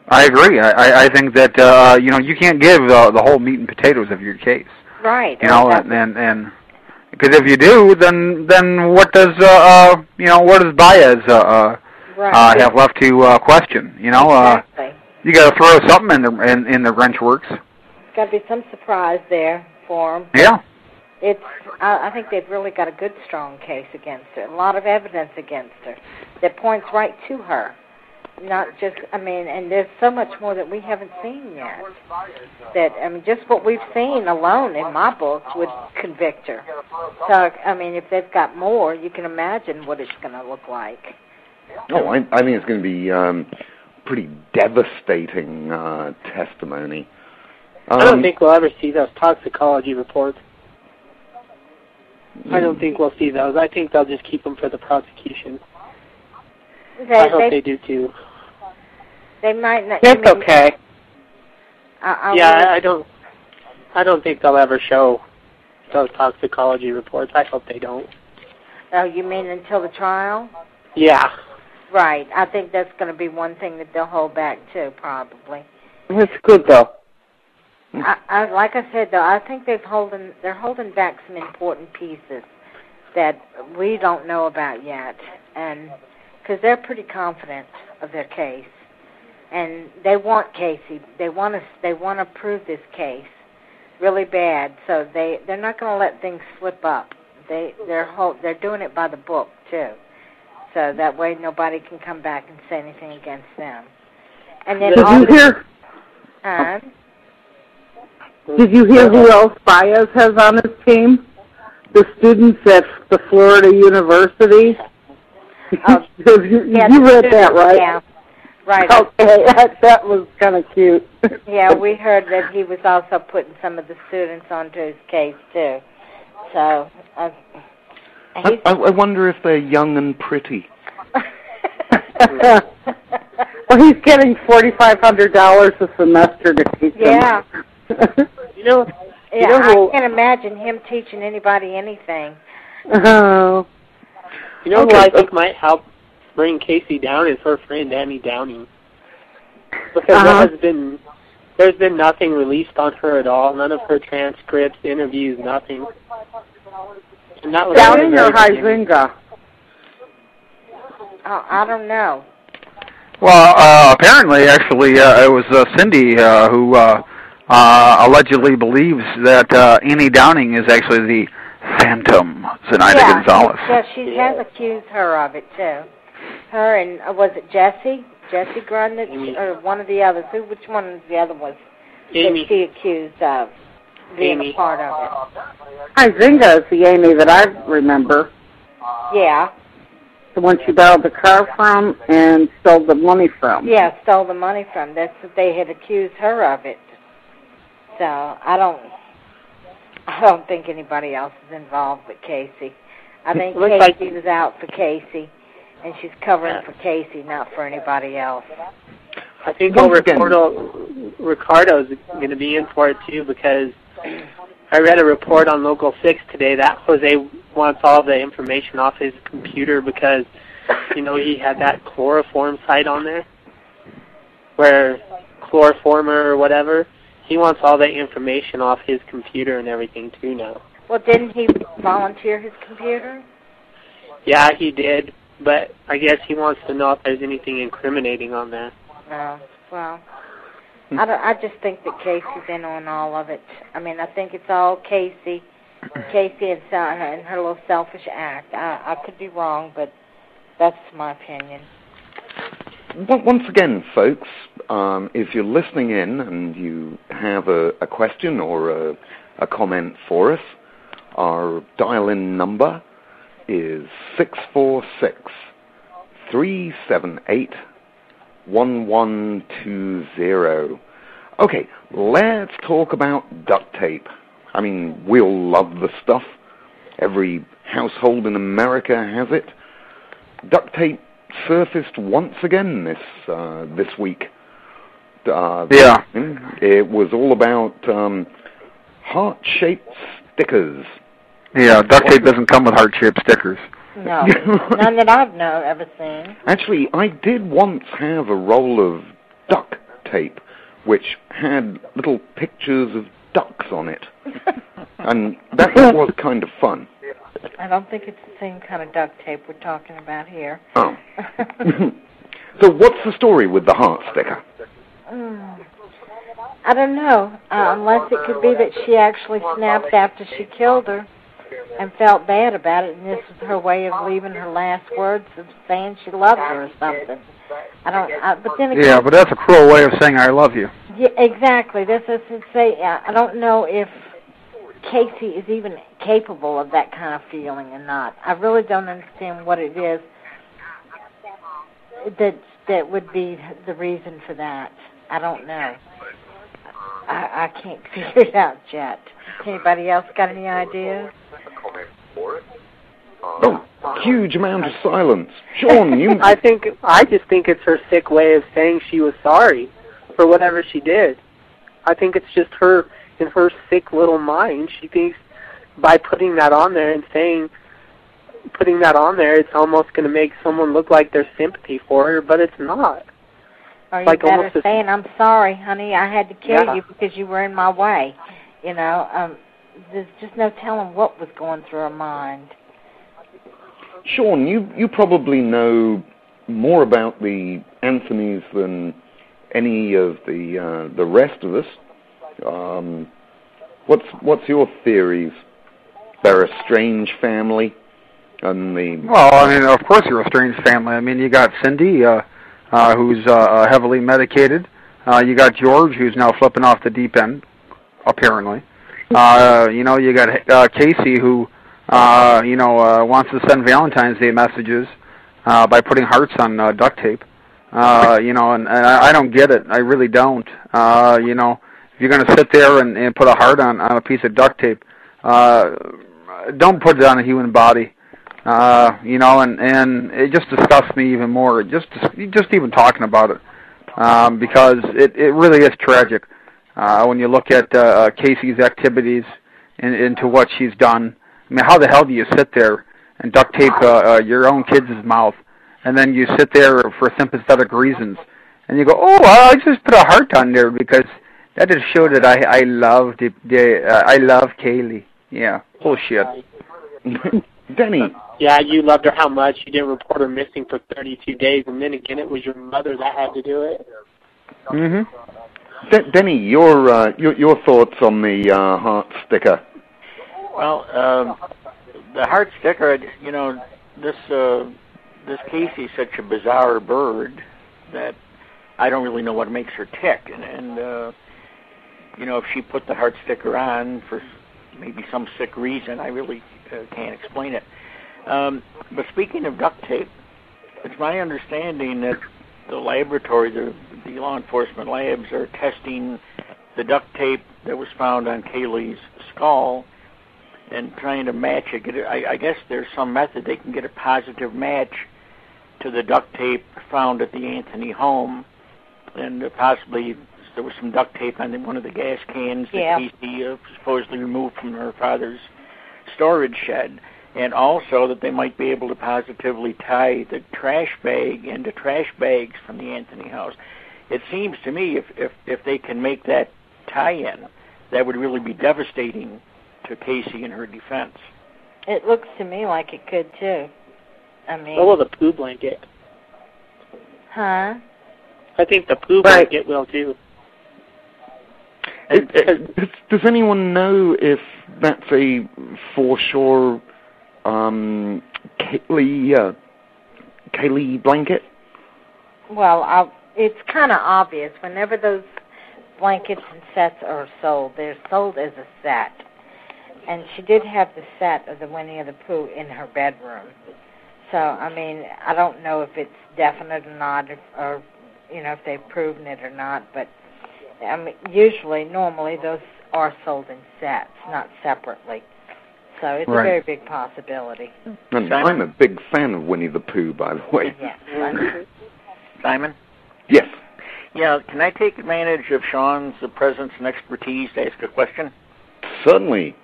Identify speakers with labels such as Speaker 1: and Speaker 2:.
Speaker 1: I agree. I think that you can't give the whole meat and potatoes of your case.
Speaker 2: Right.
Speaker 1: And because if you do, then what does what does Baez have left to question?
Speaker 2: Exactly.
Speaker 1: You got to throw something in the wrench works.
Speaker 2: Got to be some surprise there for him.
Speaker 1: Yeah.
Speaker 2: I think they've really got a good, strong case against her. A lot of evidence against her that points right to her. Not just, and there's so much more that we haven't seen yet. That, just what we've seen alone in my book would convict her. So, if they've got more, you can imagine what it's going to look like.
Speaker 3: Oh, I think it's going to be pretty devastating testimony.
Speaker 4: I don't think we'll ever see those toxicology reports. I don't think we'll see those. I think they'll just keep them for the prosecution. I hope they do too.
Speaker 2: They might not.
Speaker 4: It's okay. I don't think they'll ever show those toxicology reports. I hope they don't.
Speaker 2: Oh, you mean until the trial?
Speaker 4: Yeah.
Speaker 2: Right. I think that's going to be one thing that they'll hold back too, probably.
Speaker 4: That's good though.
Speaker 2: Like I said, though, I think they're holding back some important pieces that we don't know about yet, and because they're pretty confident of their case, and they want Casey. They want to prove this case really bad, so they're not going to let things slip up. They're doing it by the book too, so that way nobody can come back and say anything against them. And then
Speaker 5: Did you hear who else Baez has on his team? The students at the Florida University. You read that, right?
Speaker 2: Yeah, right.
Speaker 5: Okay, that was kind of cute.
Speaker 2: Yeah, we heard that he was also putting some of the students onto his case too. So,
Speaker 3: I wonder if they're young and pretty.
Speaker 5: Well, he's getting $4,500 a semester to teach them.
Speaker 2: Yeah.
Speaker 5: I
Speaker 2: can't imagine him teaching anybody anything.
Speaker 5: Oh.
Speaker 4: Who I think might help bring Casey down is her friend Annie Downing, because there's been nothing released on her at all. None of her transcripts, interviews, nothing. And that was
Speaker 5: Downing or Huizinga?
Speaker 2: Oh, I don't know.
Speaker 1: Well, apparently, actually, it was Cindy who allegedly believes that Annie Downing is actually the Phantom Zenaida Gonzalez.
Speaker 2: Yeah, she has accused her of it, too. Her and, was it Jesse? Jesse Grundich? Or one of the others? Which one of the other was
Speaker 4: Amy.
Speaker 2: that she accused of being a part of it?
Speaker 5: Huizinga is the Amy that I remember.
Speaker 2: Yeah.
Speaker 5: The one she borrowed the car from and stole the money from.
Speaker 2: Yeah, stole the money from. That's what they had accused her of it. So I don't think anybody else is involved but Casey. I think Casey was out for Casey, and she's covering for Casey, not for anybody else.
Speaker 4: I think Ricardo's going to be in for it too, because I read a report on Local 6 today that Jose wants all the information off his computer because, he had that chloroform site on there, where chloroformer or whatever. He wants all that information off his computer and everything, too, now.
Speaker 2: Well, didn't he volunteer his computer?
Speaker 4: Yeah, he did, but I guess he wants to know if there's anything incriminating on there.
Speaker 2: Oh, well, I just think that Casey's in on all of it. I think it's all Casey and her little selfish act. I could be wrong, but that's my opinion.
Speaker 3: Once again, folks, if you're listening in and you have a question or a comment for us, our dial-in number is 646-378-1120. Okay, let's talk about duct tape. We all love the stuff. Every household in America has it. Duct tape surfaced once again this week. It was all about heart-shaped stickers.
Speaker 1: Yeah, duct tape doesn't come with heart-shaped stickers.
Speaker 2: No, none that I've ever seen.
Speaker 3: Actually, I did once have a roll of duct tape which had little pictures of ducks on it. And that was kind of fun.
Speaker 2: I don't think it's the same kind of duct tape we're talking about here.
Speaker 3: Oh. So what's the story with the heart sticker?
Speaker 2: I don't know, unless it could be that she actually snapped after she killed her and felt bad about it, and this was her way of leaving her last words of saying she loved her or something. But then again,
Speaker 1: yeah, but that's a cruel way of saying I love you.
Speaker 2: Yeah, exactly. This is to say, I don't know if Casey is even capable of that kind of feeling or not. I really don't understand what it is that would be the reason for that. I don't know. I can't figure it out yet. Anybody else got any ideas?
Speaker 3: Oh, huge amount of silence. Sean, you...
Speaker 4: I just think it's her sick way of saying she was sorry for whatever she did. I think it's just her, in her sick little mind, she thinks by putting that on there and putting that on there, it's almost going to make someone look like there's sympathy for her, but it's not.
Speaker 2: Or you better saying, I'm sorry, honey, I had to kill you because you were in my way. You know, there's just no telling what was going through her mind.
Speaker 3: Sean, you probably know more about the Anthonys than any of the rest of us. What's your theories? They're a strange family, and
Speaker 1: well, I mean, of course you're a strange family. I mean, you got Cindy, who's heavily medicated. You got George, who's now flipping off the deep end, apparently. You got Casey, who wants to send Valentine's Day messages by putting hearts on duct tape. And I don't get it. I really don't. If you're going to sit there and put a heart on a piece of duct tape, don't put it on a human body. And it just disgusts me even more. Just even talking about it, because it really is tragic when you look at Casey's activities into what she's done. I mean, how the hell do you sit there and duct tape your own kid's mouth, and then you sit there for sympathetic reasons, and you go, oh, I just put a heart on there because that just showed that I love I love Kaylee. Yeah, bullshit.
Speaker 3: Denny.
Speaker 4: Yeah, you loved her how much you didn't report her missing for 32 days, and then again it was your mother that had to do it.
Speaker 3: Mm-hmm. Denny, your thoughts on the heart sticker?
Speaker 6: Well, the heart sticker, this Casey's such a bizarre bird that I don't really know what makes her tick. And if she put the heart sticker on for maybe some sick reason, I really can't explain it. But speaking of duct tape, it's my understanding that the laboratory, the law enforcement labs, are testing the duct tape that was found on Kaylee's skull and trying to match it. I guess there's some method they can get a positive match to the duct tape found at the Anthony home, and possibly there was some duct tape on one of the gas cans that Casey supposedly removed from her father's storage shed, and also that they might be able to positively tie the trash bag into trash bags from the Anthony house. It seems to me if they can make that tie-in, that would really be devastating to Casey in her defense.
Speaker 2: It looks to me like it could too. I mean,
Speaker 4: so will the poo blanket.
Speaker 2: Huh?
Speaker 4: I think the poo blanket will too.
Speaker 3: Does anyone know if that's a for sure Kaylee blanket?
Speaker 2: Well, it's kind of obvious. Whenever those blankets and sets are sold, they're sold as a set. And she did have the set of the Winnie of the Pooh in her bedroom. So, I mean, I don't know if it's definite or not, or if they've proven it or not, but I mean, normally those are sold in sets, not separately. So it's a very big possibility.
Speaker 3: And I'm a big fan of Winnie the Pooh, by the way.
Speaker 2: Yes.
Speaker 6: Simon?
Speaker 3: Yes.
Speaker 6: Yeah, can I take advantage of Sean's presence and expertise to ask a question?
Speaker 3: Certainly.